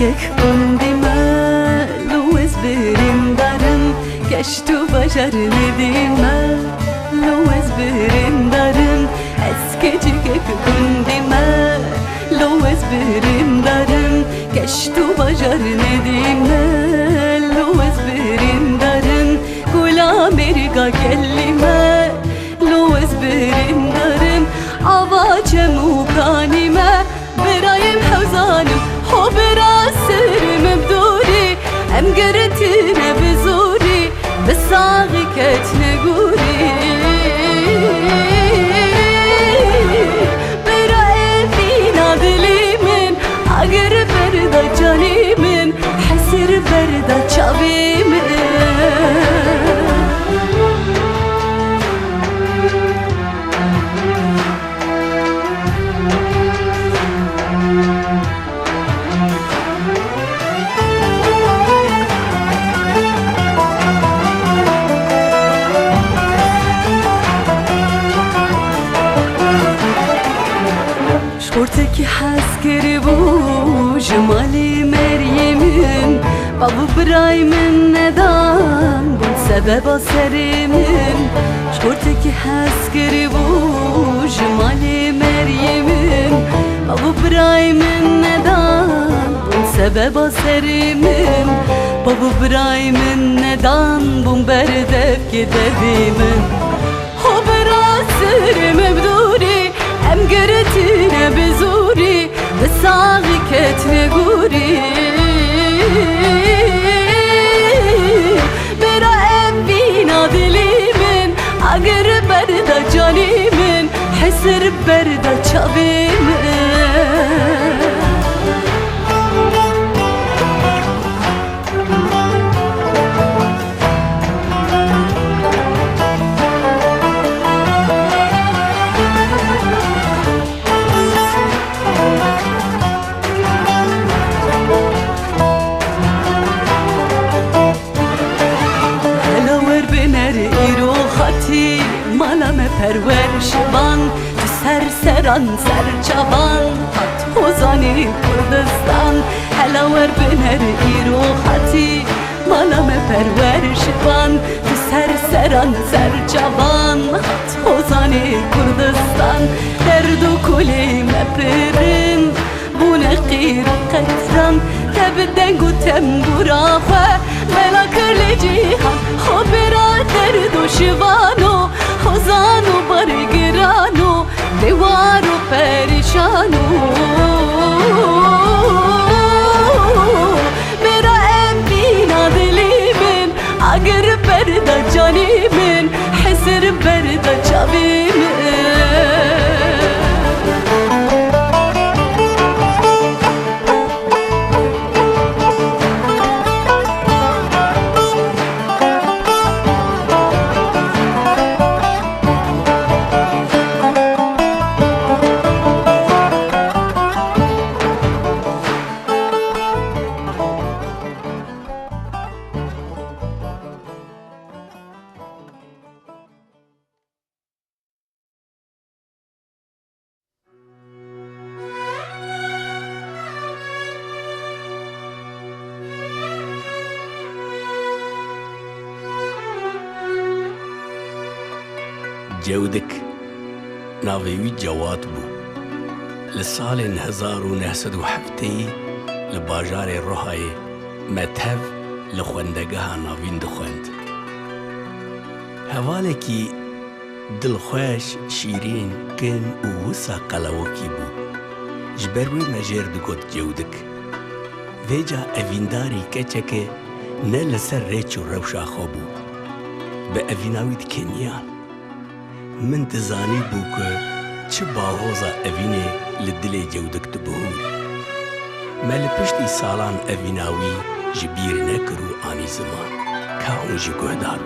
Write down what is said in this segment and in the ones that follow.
کک کندی من لوز بریم دارم گشتو بشر ندی من لوز بریم دارم اسکجی کک کندی من لوز بریم دارم گشتو بشر ندی من لوز بریم دارم گلا مرگا کلمه لوز بریم دارم آواجم و کانیمه برایم حوزانم هو برا سرم بدوري ام قرتنا بزوري بصاغي كتنقوري براي في نادلي من اقر بردا جاني من حسر بردا شابي من شورتکی حس کری بو جمالی مریمم بابو برای من ندان بون سبب سریمم شورتکی حس کری بو جمالی مریمم بابو برای من ندان بون سبب سریمم بابو برای من ندان بون بردف که دویمم هو برا سرم بدوری ام قرتنا بزوري بصاغي كتنقوري برا ام بينا دلي من اقر بردا جاني من حسر بردا شابي من پرورش بان تو سرسران سرچوان هات خوزانی کردستان هلاور بنر ایرو خطی مالام پرورش بان تو سرسران سرچوان هات خوزانی کردستان درد و کلی مپرم بونه قیر قطران تبدنگ و تنبورا خواه ملا کرل جیهان خوب را درد و شوانو خوزانو برگرانو دیوارو پریشانو برا ام بینا دلی من اگر بردا جانی من حسر بردا چاوی من جودك ناوي جواد بو لسال 1907 لباجار الرهاي متهف لخوندگاه ناوين دخوند هوالكي دلخوش شيرين كن ووسا قلوكي بو جبروي مجير دقود جودك فيجا افينداري كچك نلسر ريچو روشا خوبو بأفيناويد كنيان من تزاني بوكو چه باغوزا افيني لدلي جودك تبهور ما لپشتي سالان افيناوي جبير نكرو آني زمان كاون جي گهدار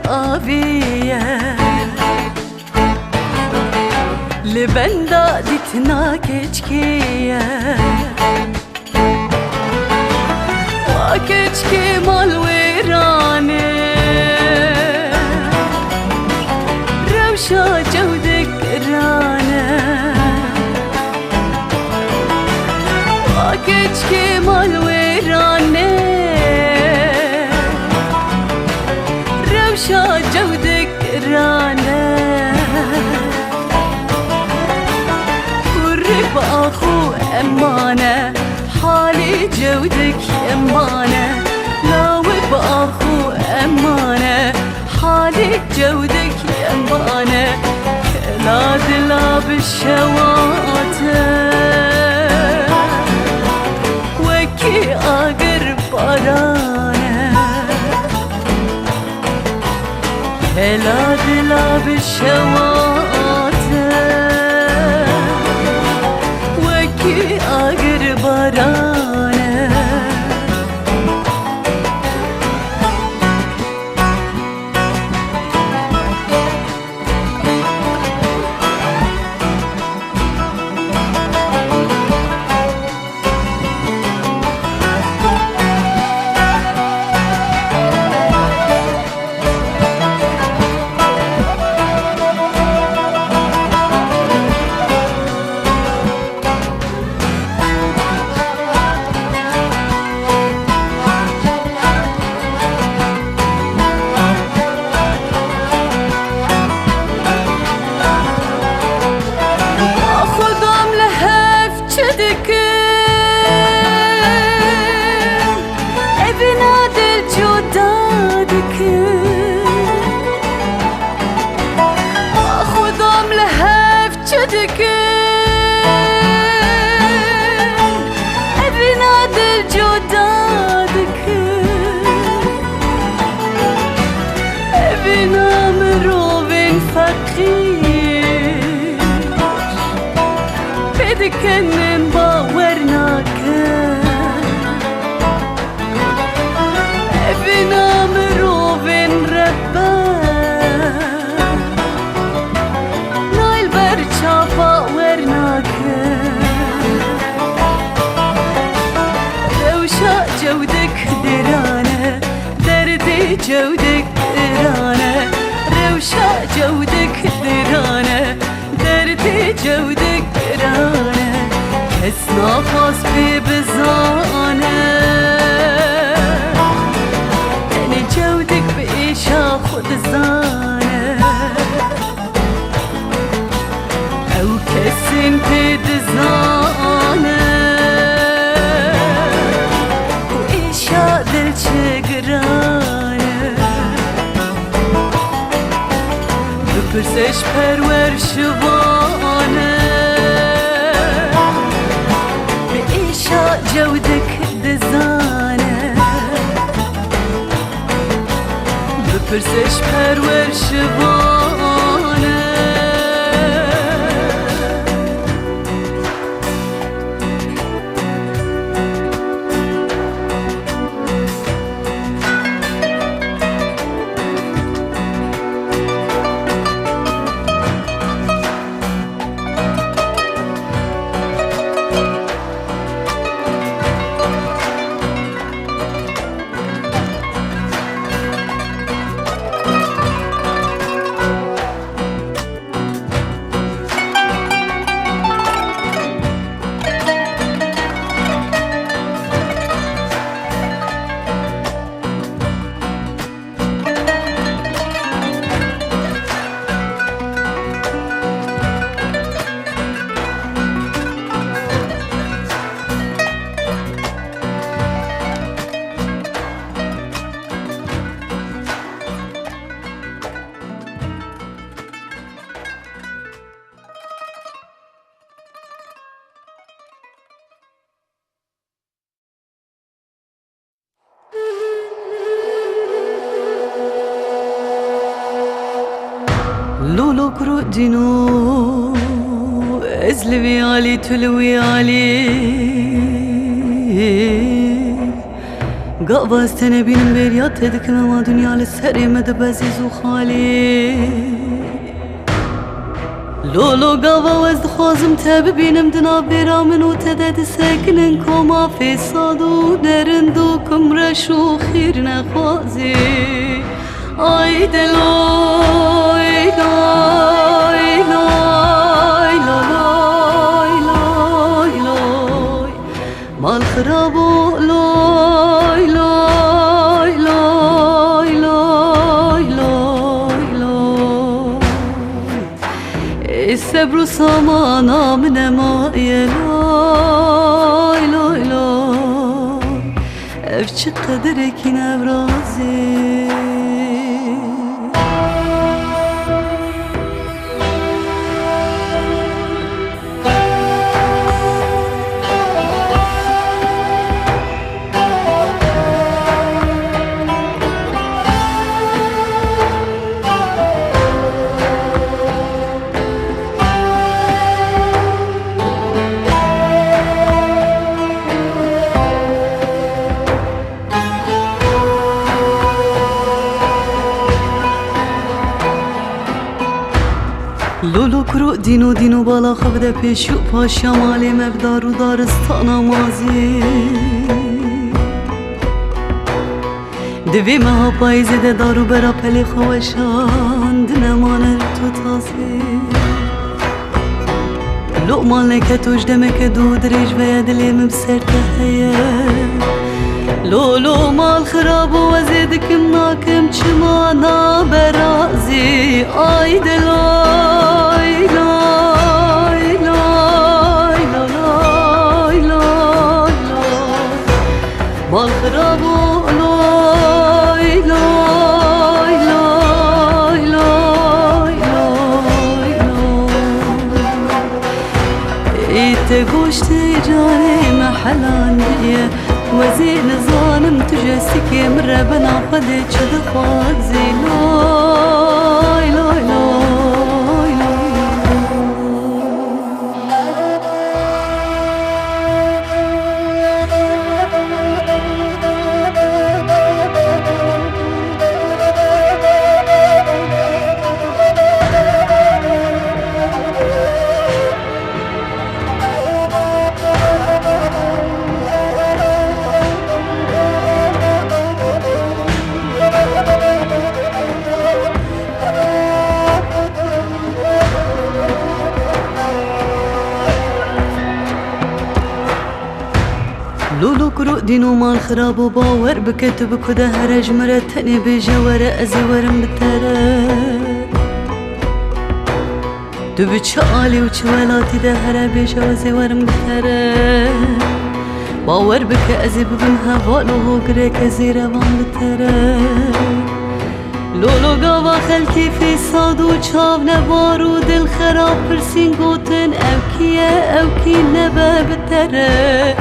آبیه لبندا دیتنا کچکیه و کچکی مال ویرانه روشا جودک رانه و کچکی مال ویرانه روشا جودک رانه بأخو أمانة حالي جودك أمانة لا بأخو أمانة حالي جودك أمانة لا دلا بالشوات وكي أقر برانة لا دلا بالشوات آگر بارانه بدكن باورناك ابنا مروفن ربا نايل برچا باورناك روشا جودك درانه دردي جودك درانه روشا جودك درانه دردي جودك درانه كسنا خاص بي بزانه تاني جودك بإيشا خد زانه أو كسن تدزانه وإيشا دل شقرانه بپرسش پرور شوانه به ایشا جودک دزانه بپرسش پرور شوانه لولو كرودينو ازلوي علي تلوي علي قابا استنبين بريات تدك ما دنيا للسري مدبزيز وخالي لولو قابا وزد خوازم تببينم دنا بيرا منو تدد ساكنن كوما في صادو درندوكم رشو خير نخوازي آي دلوي لاي لاي لاي لاي لاي مال خرابو لاي لاي لاي لاي لاي لاي السبر سامانا من ماي لاي لاي لاي أفش قدرك نبرازي لولو کرو دینو دینو بالا خبده پیشو پاشا مالی مبدار و دارستانا مازی دوی مها پایزه ده دارو برا پلی خوشان دنمانه تو تازی لقمان لکت وجدمک دو دریج و یدلیم بسر تهیه لولو مال خراب و وزیدکم ناکم چمانا برازی آی دلای لای لای لای لای مال خراب و لای لای لای لای لای ایت گوشتی جانی محلان دیه وزين ظالم تجسكي مرة بنا قدي شد خوازي لاي لاي لاي لولو کرو دینو مال خراب و باور بکتب کده هرج مرة تنی بجواره ازی ورم بتره دو بچه آلی و چه ولاتی ده هره بیجو ازی ورم بتره باور بکه ازی ببن هوالو هو گره که زی روان بتره لولو گاوا خلکی فی سادو چاو نبارو دل خراب پرسین گوتن او کیه او کی نبه بتره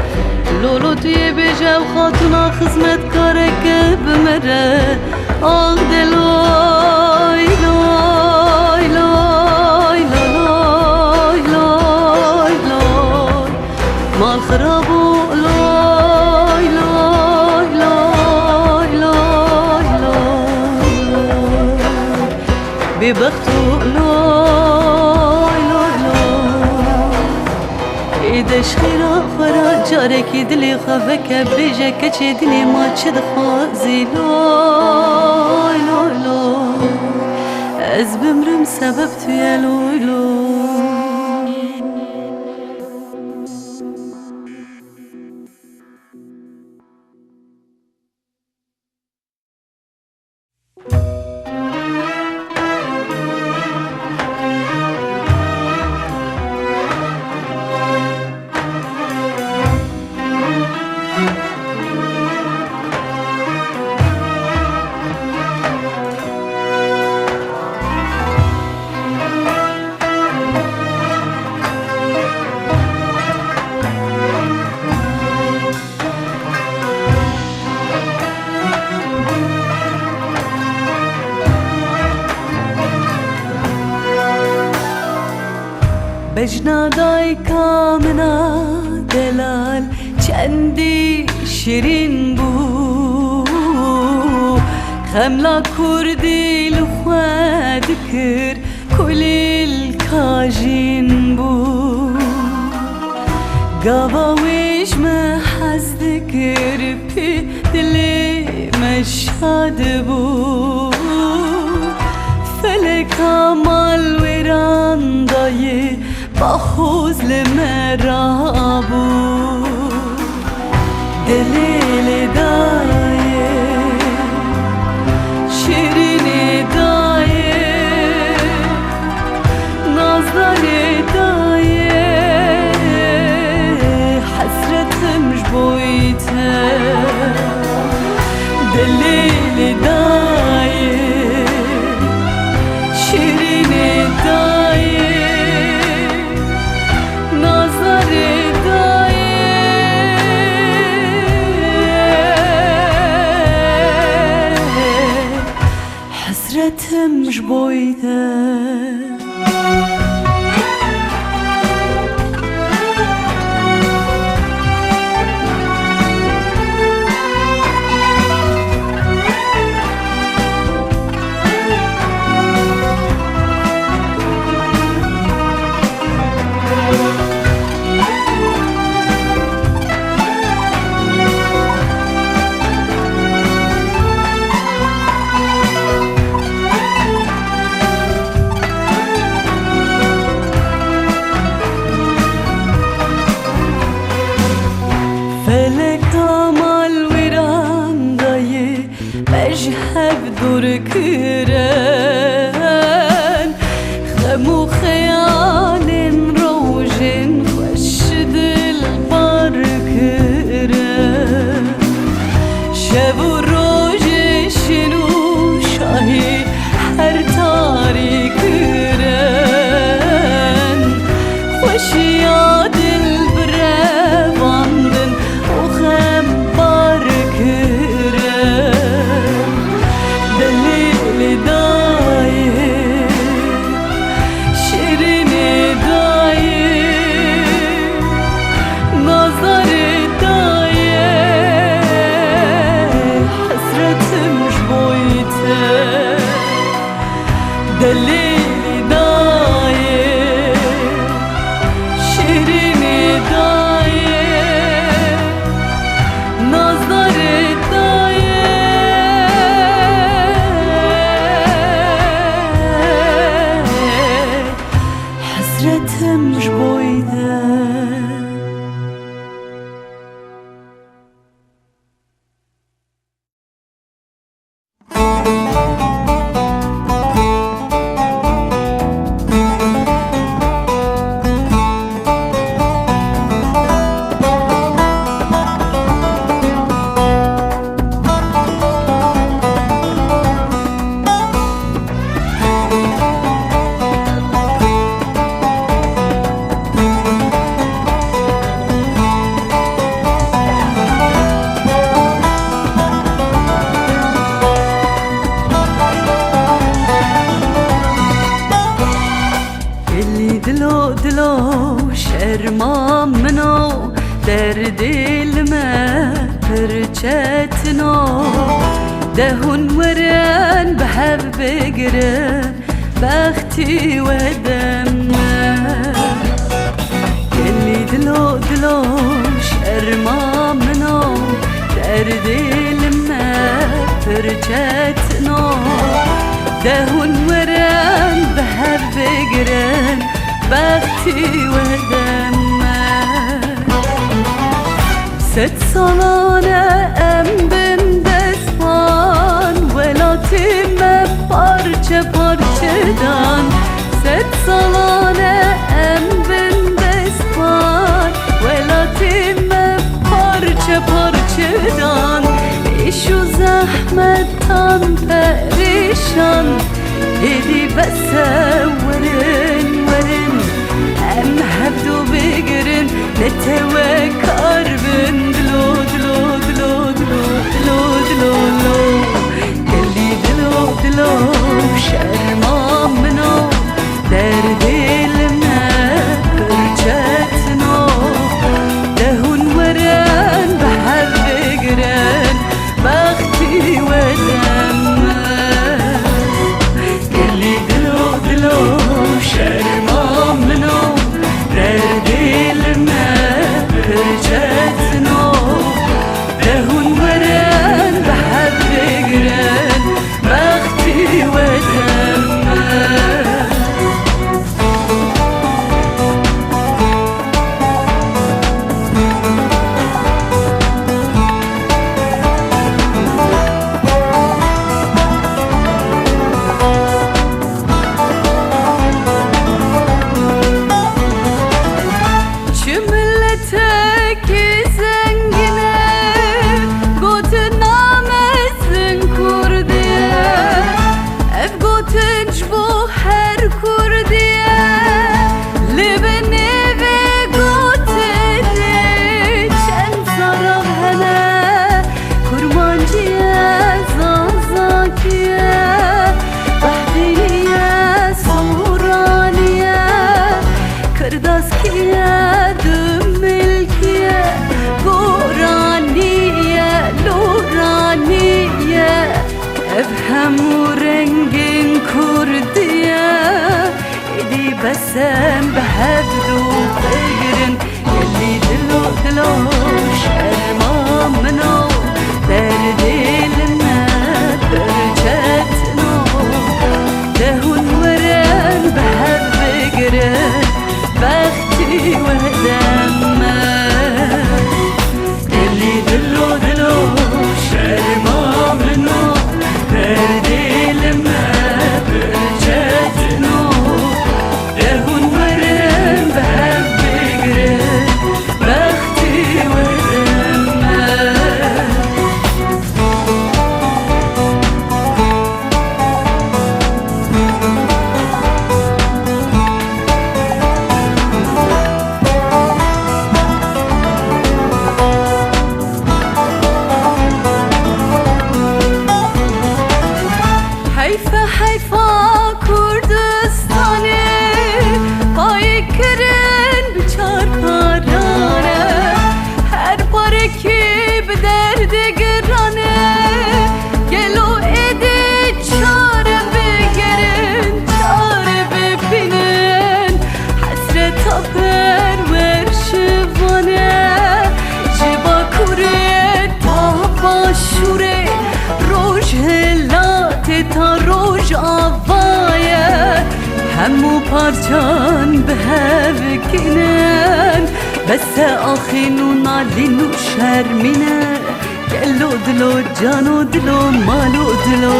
لولو توی بیجو خاتونا خزمت کاره که بمره آغ دلای لای لای لای لای لای مال خرابو لای لای لای لای لای ببختو لای لای لای ایدش خیرا خورا جاره کی دلی خواه که بیجه که چه دلی ما چه دخوازی لای لای لای از بمرم سبب توی لای لای بجنا دایکامنا دلال چندی شیرین بود خملا کردی لخوا دکر کلیل کاجین بو گاواویش محز دکر پی دلی مشاد بو فلک مال ویران دایی با خوزل مرابو دلیل دایی شیرین دایی نازدار دایی حسرتم جبویته دلیل دایی شیرین دایی نازدار دایی حسرتم جبویته دور كران خمو خيال روجن خشد البركران شبو روج شنو شاهي هر تاريك كران خوشياد البرواندن وخم بركران دلیل دایی شیرین دایی نازدار دایی حسرتم جبویته دلیل دایی شیرین دایی نازدار دایی حسرتم جبویده دلو دلو شرما منو در دل ما پرچتنو دهون ورن بحب بگرن بختی و دم دلی دلو دلو شرما منو در دل ما پرچتنو دهون ورن بحب بگرن بختي ودمك ست صلانة أم بن دسمان ولا تم parça parçadan ست صلانة أم بن دسمان ولا تم parça parçadan إشو زحمتان perişan إدي بس ورن ورن أم هبدو بقرن نتوكر بن دلو دلو دلو دلو دلو دلو دلو قلي دلو دلو شرما منو دردي لما برجتنا دهون ورن بحب بقرن بختي ودم بسم بهبدو بگرن یلی دلو دلو شرما منو در دلنا برچتنو دهون ورن بهب بگرن وقتی وحدم یلی دلو دلو شرما منو در دلنا برچتنو دهون ورن بهب بگرن وقتی وحدم حیفا کردستانه پای کرن بچار پارانه هر باره که به درد گرانه گلو ایده چاره بگرن چاره ببینن حسرتا پرور شوانه جبا کوره تا باشوره روش هلات تا روش آوایه همو پارچان به هفکنن بس آخینو نالینو شرمینه گلو دلو جانو دلو مالو دلو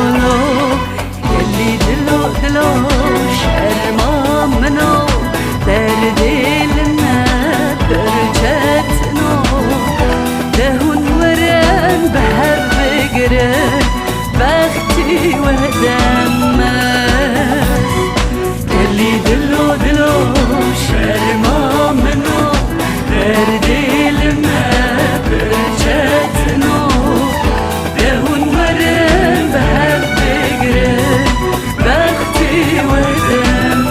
گلی دلو دلو شرما منو در دلنا برچتنو دهون ورن به هف بگرن وقتی وحدم یلی دلو دلو شرما منو در دلنا برچتنو دهون ورن بهب بگرن وقتی وحدم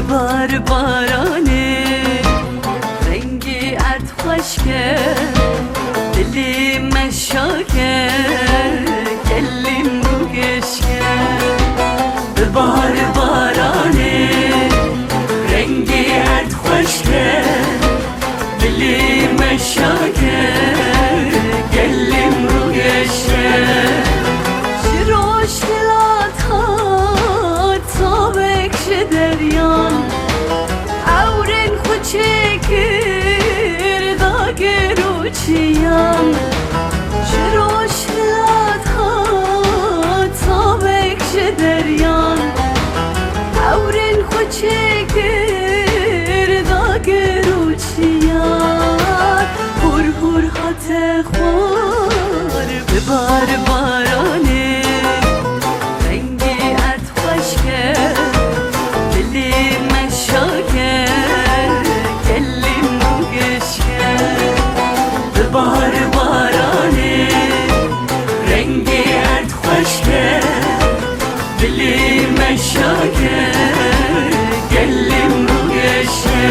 بار بارانه رنگی ات خوشکه دلی مشاکه کلیم رو گشکه بار بارانه رنگی ات خوشکه دلی مشاکه کلیم رو گشکه شروش دلات ها تا بکش دریان اورن خوچکر دا گروچیان شروش دلات ها تا بکش دریان اورن خوچکر دا گروچیان هور هور هات خوار ببار بارانه رنگی ات خوشکه دلی مشاکه کلیم رو گشکه ببار بارانه رنگی ات خوشکه دلی مشاکه کلیم رو گشکه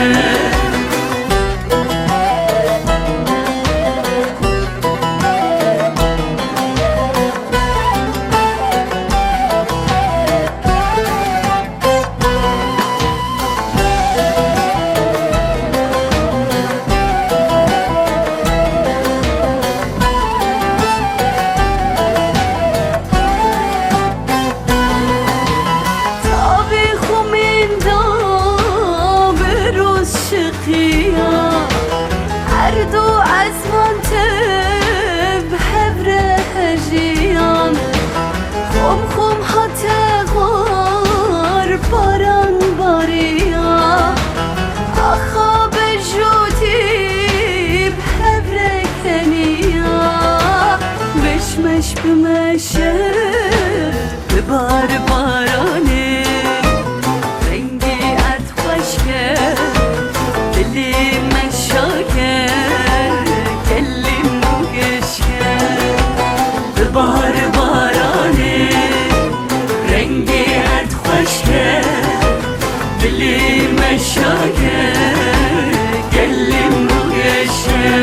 بمشي بار بارانه رنگی ات خوشگه دلی مشاکه کلیم نوگشکه بار بارانه رنگی ات خوشگه دلی مشاکه کلیم نوگشکه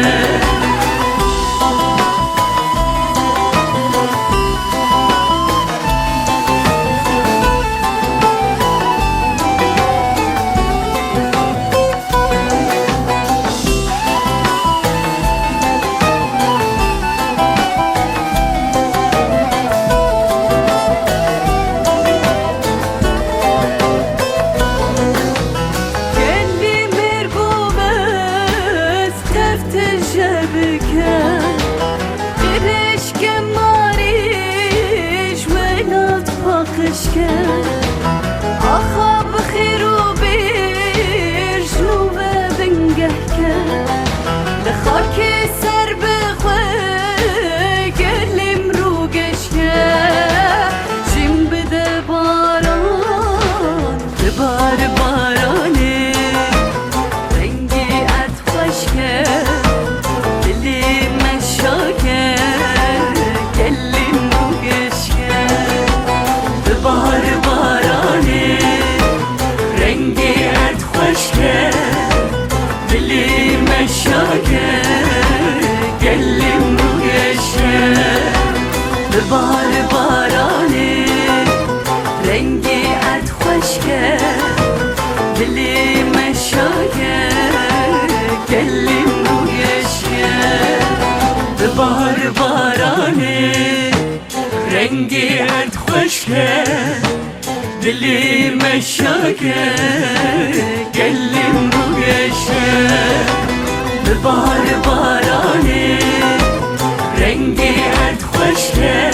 آخا بخیر و بیر جنوب بنگه کن لخاک سر بخواه گلیم رو گشکه جیم بده باران بار بارانه رنگی ات خوشکه دلی مشاکه گلیم رو گشکه بار بارانه رنگی ات خوشکه دلی مشاکه گلیم رو گشکه بار بارانه رنگی ات خوشکه دلی مشاکه گلیم رو گشکه بار بارانه رنگی ات خوشکه دلی مشاکه گلیم رو گشکه بار بارانه رنگی ات خوشکه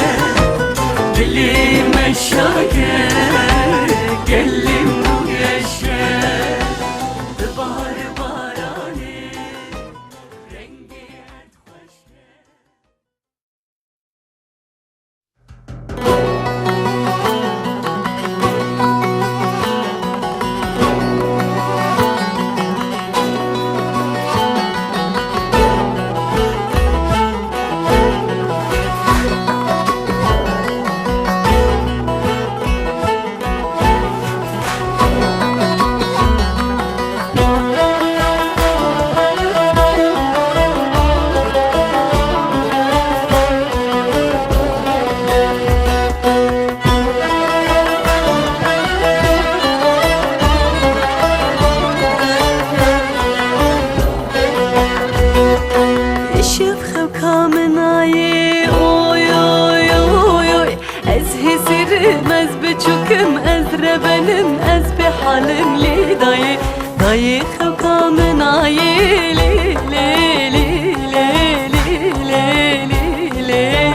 دلی مشاکه گلیم رو گشکه بار بارانه رنگی ات خوشکه بچوكم أزرى بنم أزبي حالم لي داي خوكا من عيي لي لي لي لي لي لي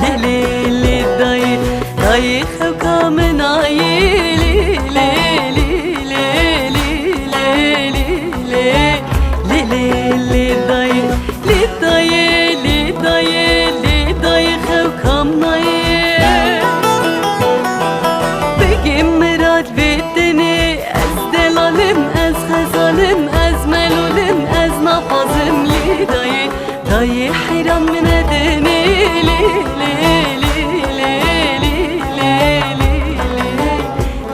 لي لي لي داي خوكا من عيي لي لي لي لي لي لي لي لي داي خوكا من عيي مراد بدني از دلالم از خزالم از ملولم از نفازم لی دای حیران من دنی لی لی لی لی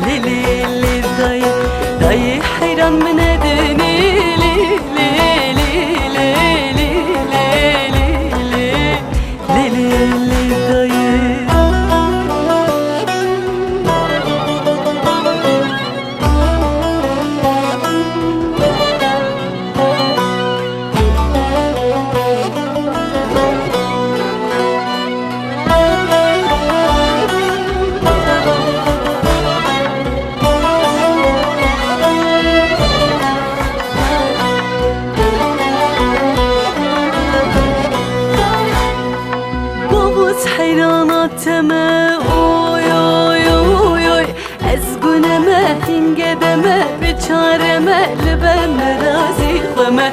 لی لی لی دای حیران من دنی لی لی لی لی لی دای حيراناتما اوي اوي اوي اوي ازقنا ما هنقدما بچارما لبر مرازي خما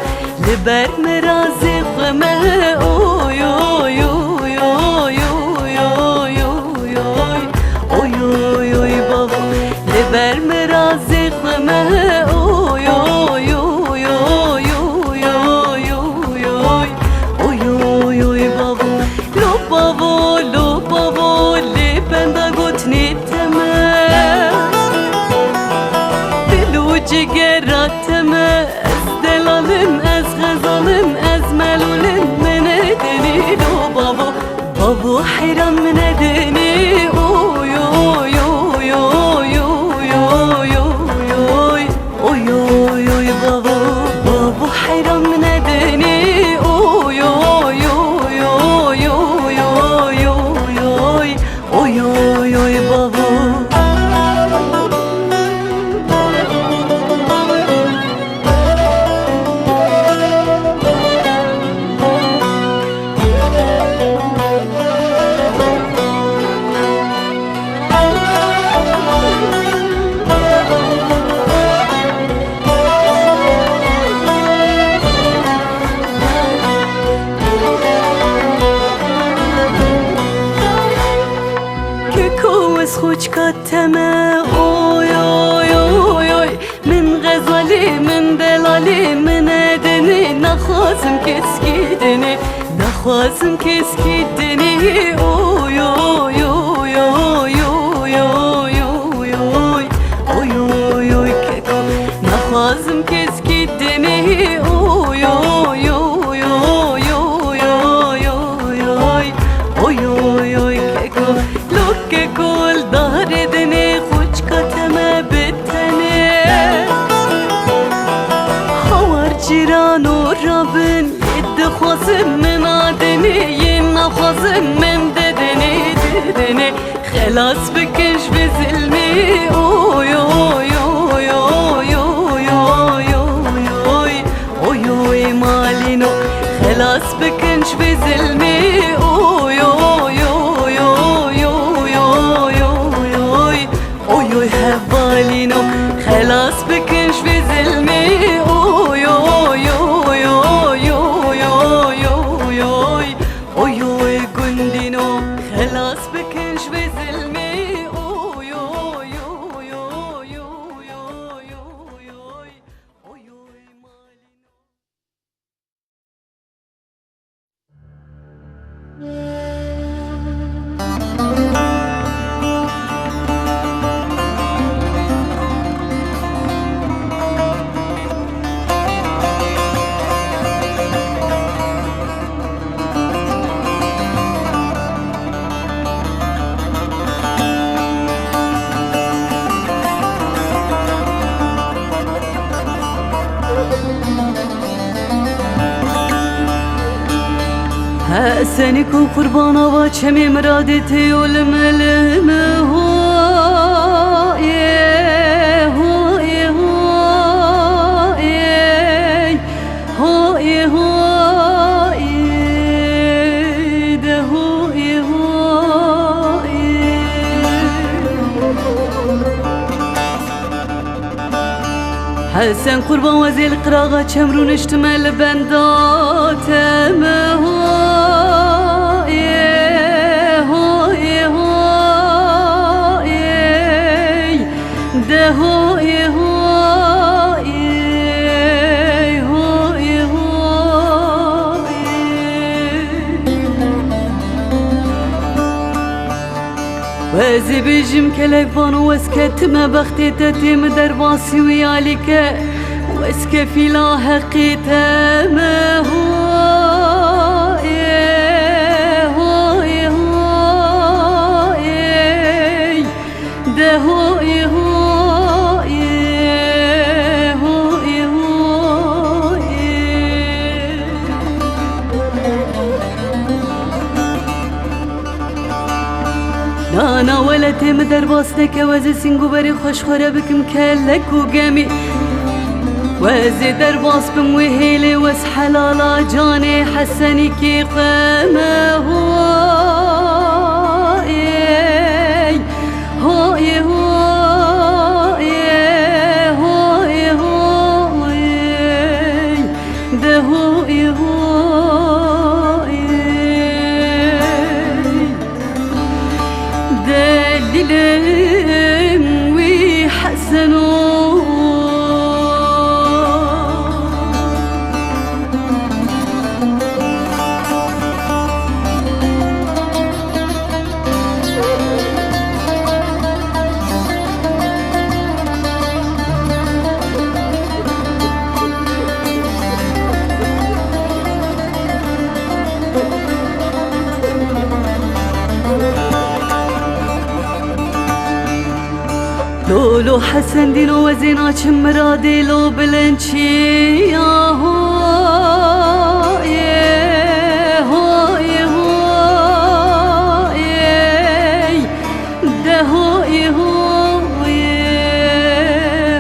لبر مرازي خما اوي اوي اوي اوي اوي اوي اوي اوي خوش کتمه اوی اوی اوی اوی من غزالی من دلالی من ادنی نخوازم کسکی دنی نخوازم کسکی دنی اوی اوی اوی اوی اوی اوی اوی اوی اوی اوی ککو نخوازم کسکی دنی اوی اوی اوی اوی اوی اوی اوی اوی اوی ککو لوک کل دار دنی خوش کتمه بتنی خوار جیران و رابن ید خوازم من آدنی ین نخوازم من ددنی ددنی خلاص بکش به ظلمی اوی اوی اوی اوی اوی اوی اوی اوی اوی مالینو خلاص بکنش به ظلمی اوی اوی اوی اوی اوی اوی اوی اوی اوی حوالینو خلاص بکنش به ظلمی اوی اوی اوی اوی اوی اوی اوی اوی اوی اوی گندینو خلاص بکنش به ظلمی اوی اوی اوی اوی اوی اوی اوی اوی اوی مالینو حسنی کو قربانا و چمی مرادتی علم علم های های های های های ده های های حسن قربان وزیل قراغا چمرون اشتمل بنداتم وزي بيجم كليفون واسكت ما بختي تتم درباسي ويالك واسك في لا حقيته ما هو ده هو انا ولتي مدر باستك وزي سنگو بري خوش خوره بكم كلك وقمي وزي درباس بم وهيلي وس حلالا جاني حسني كي قامه هاي هاي هاي هاي ده هاي هاي دليلم وحسنو لولو حسن دينو وزينا مرادي لو بلنشي يا هاي هاي هاي ده هاي هاي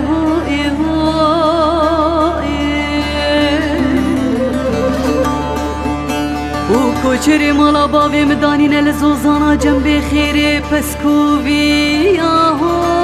هاي هاي وكوچري مالا باوي مدانين الزوزانا جنبي خيري پسكوبي يا هاي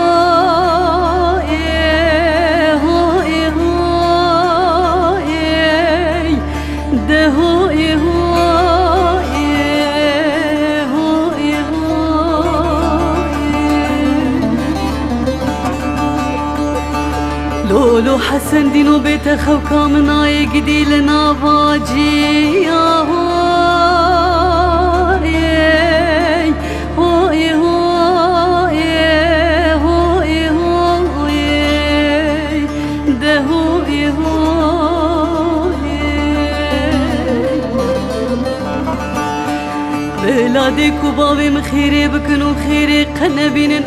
لولو حسن دينو بيت خوكا من عيقدي لنا باجي يا هوي هوي هوي هوي هوي ده هوي هوي بلادي كوبابي مخيري بكنو خيري قنبينن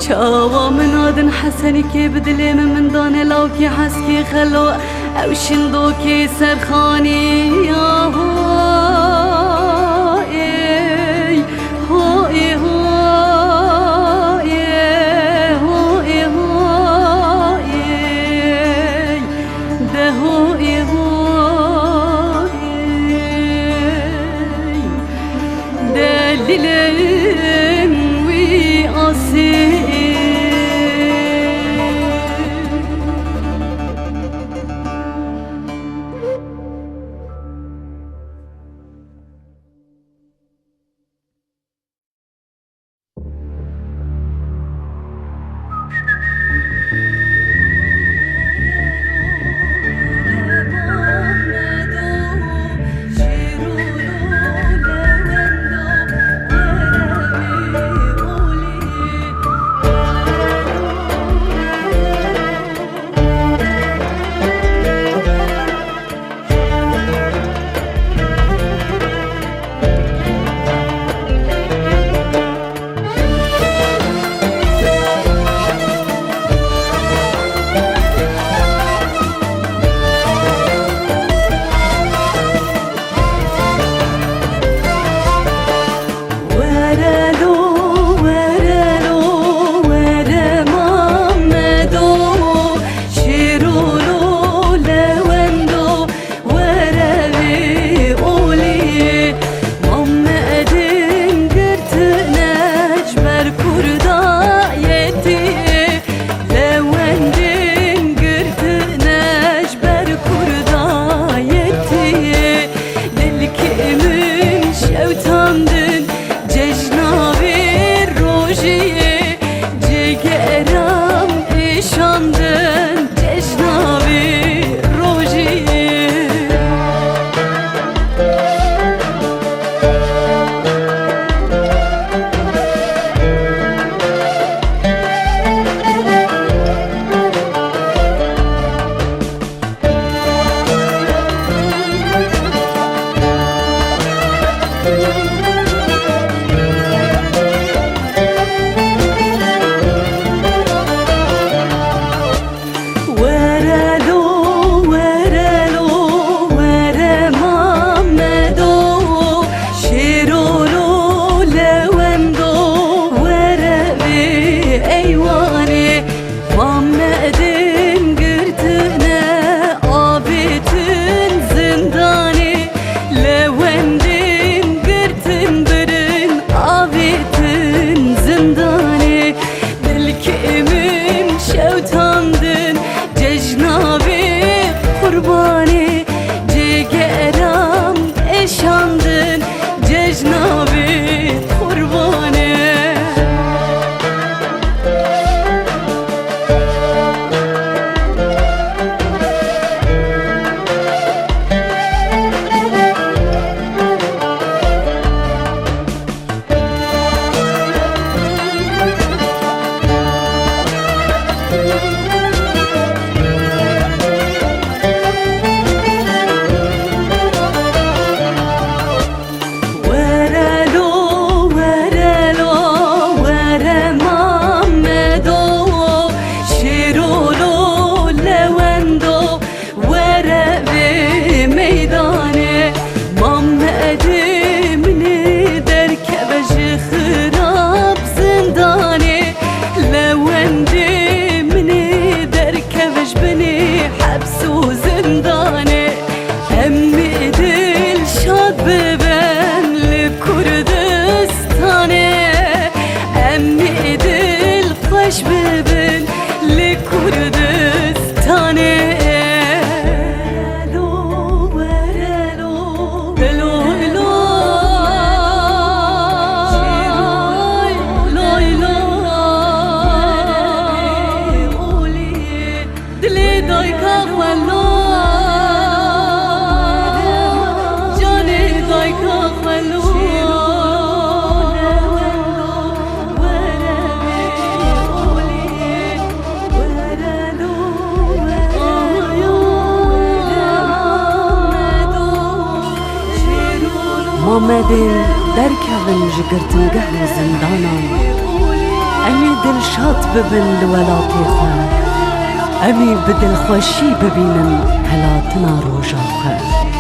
چاوا منادن حسنی که بدلی من دانه لاو کی حسکی خلو او شندو کی سرخانی یا هوی هوی هوی هوی هوی ده هوی هوی دلیلن وی آسی مامدین درکوین جگرتنگه و زندانان امی دلشاد ببین لولاتی خواه امی بدل خوشی ببینن هلاتنا روژا خواه